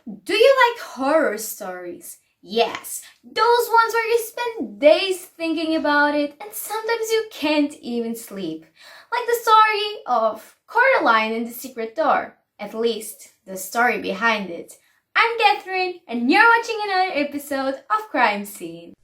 Do you like horror stories? Yes, those ones where you spend days thinking about it and sometimes you can't even sleep. Like the story of Coraline and the Secret Door. At least, the story behind it. I'm Catherine and you're watching another episode of Crime Scene.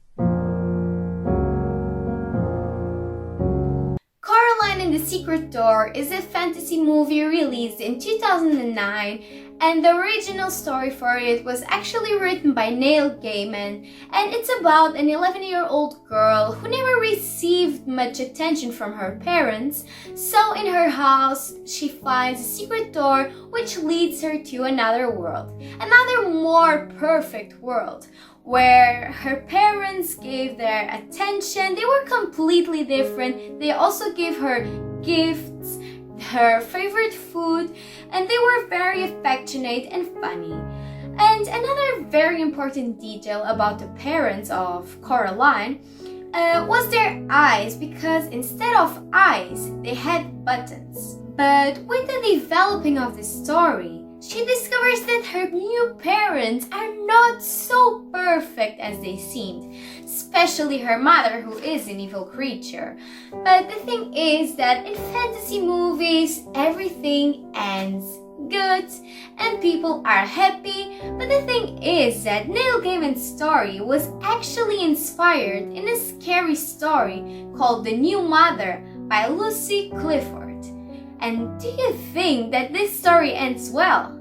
Coraline and the Secret Door is a fantasy movie released in 2009, and the original story for it was actually written by Neil Gaiman, and it's about an 11-year-old girl who never received much attention from her parents, so in her house she finds a secret door which leads her to another world, another more perfect world, where her parents gave their attention. They were completely different. They also gave her gifts, her favorite food, and they were very affectionate and funny. And another very important detail about the parents of Coraline was their eyes, because instead of eyes, they had buttons. But with the developing of the story, she discovers that her new parents are not so perfect as they seemed, especially her mother, who is an evil creature. But the thing is that in fantasy movies, everything ends good and people are happy. But the thing is that Neil Gaiman's story was actually inspired in a scary story called The New Mother by Lucy Clifford. And do you think that this story ends well?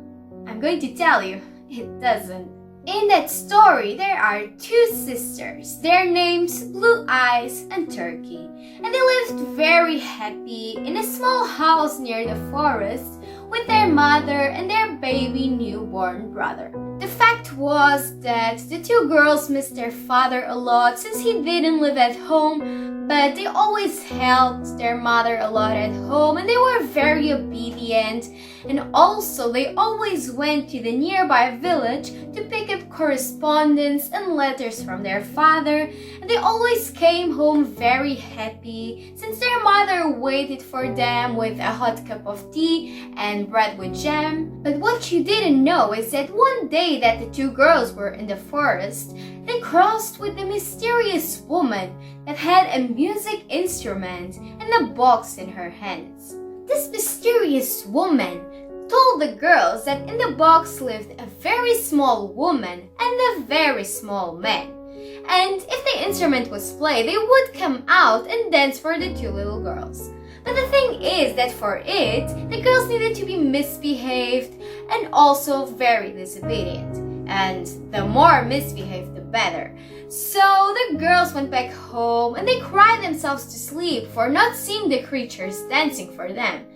I'm going to tell you, it doesn't. In that story, there are two sisters. Their names Blue Eyes and Turkey. And they lived very happy in a small house near the forest with their mother and their baby newborn brother. The fact was that the two girls missed their father a lot since he didn't live at home, but they always helped their mother a lot at home and they were very obedient, and also they always went to the nearby village to pick up correspondence and letters from their father, and they always came home very happy since their mother waited for them with a hot cup of tea and bread with jam. But what you didn't know is that one day that the two girls were in the forest, they crossed with a mysterious woman that had a music instrument and a box in her hands. This mysterious woman told the girls that in the box lived a very small woman and a very small man. And if the instrument was played, they would come out and dance for the two little girls. But the thing is that for it, the girls needed to be misbehaved and also very disobedient. And the more misbehaved, the better. So the girls went back home and they cried themselves to sleep for not seeing the creatures dancing for them,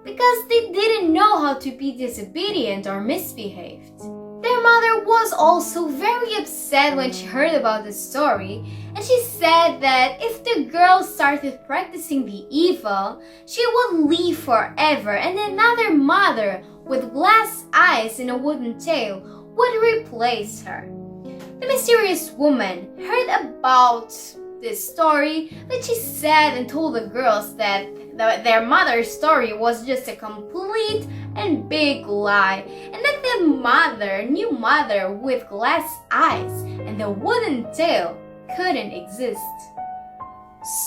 because they didn't know how to be disobedient or misbehaved. Their mother was also very upset when she heard about the story, and she said that if the girls started practicing the evil, she would leave forever and another mother with glass eyes and a wooden tail would replace her. The mysterious woman heard about this story, but she said and told the girls that their mother's story was just a complete and big lie, and that the new mother with glass eyes and the wooden tail couldn't exist.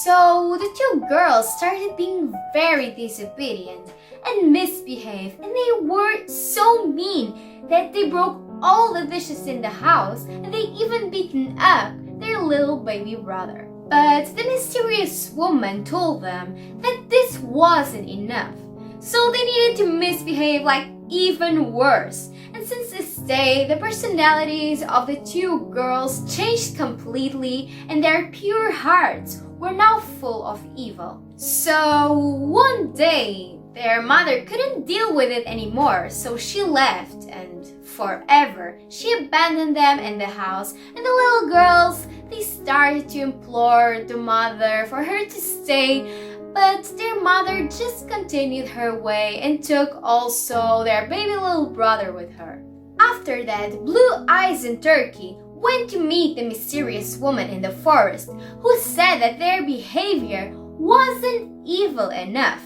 So the two girls started being very disobedient and misbehaved, and they were so mean that they broke all the dishes in the house and they even beaten up their little baby brother. But the mysterious woman told them that this wasn't enough, so they needed to misbehave like even worse. And since this day, the personalities of the two girls changed completely and their pure hearts were now full of evil. So one day, their mother couldn't deal with it anymore, so she left, and forever she abandoned them in the house, and the little girls, they started to implore the mother for her to stay, but their mother just continued her way and took also their baby little brother with her. After that, Blue Eyes and Turkey went to meet the mysterious woman in the forest, who said that their behavior wasn't evil enough.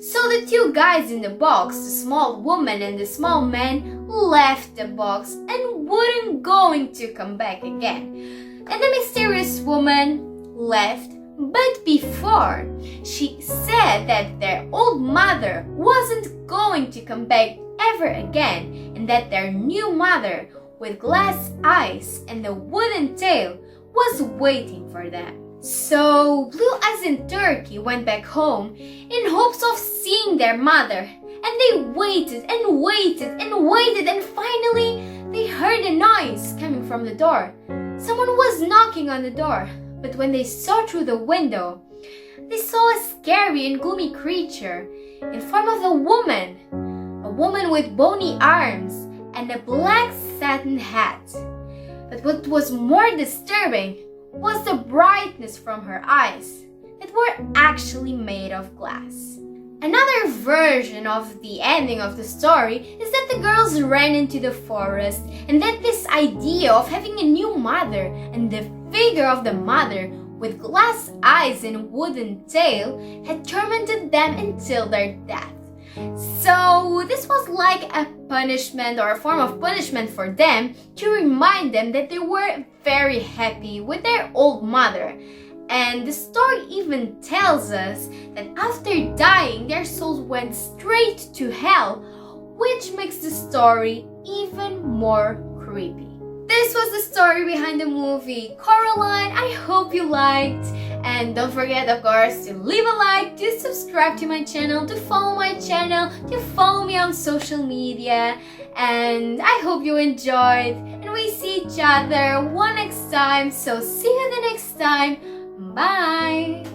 So the two guys in the box, the small woman and the small man, left the box and wouldn't going to come back again. And the mysterious woman left, but before, she said that their old mother wasn't going to come back ever again, and that their new mother with glass eyes and a wooden tail was waiting for them. So Blue Eyes and Turkey went back home in hopes of seeing their mother, and they waited and waited and waited, and finally they heard a noise coming from the door. Someone was knocking on the door, but when they saw through the window, they saw a scary and gloomy creature in form of a woman with bony arms and a black satin hat. But what was more disturbing was the brightness from her eyes that were actually made of glass. Another version of the ending of the story is that the girls ran into the forest, and that this idea of having a new mother and the figure of the mother with glass eyes and wooden tail had tormented them until their death. So this was like a punishment, or a form of punishment for them, to remind them that they were very happy with their old mother. And the story even tells us that after dying, their souls went straight to hell, which makes the story even more creepy. This was the story behind the movie Coraline. I hope you liked, and don't forget, of course, to leave a like, to subscribe to my channel, to follow my channel, to follow me on social media, and I hope you enjoyed, and we see each other one next time. So see you the next time. Bye!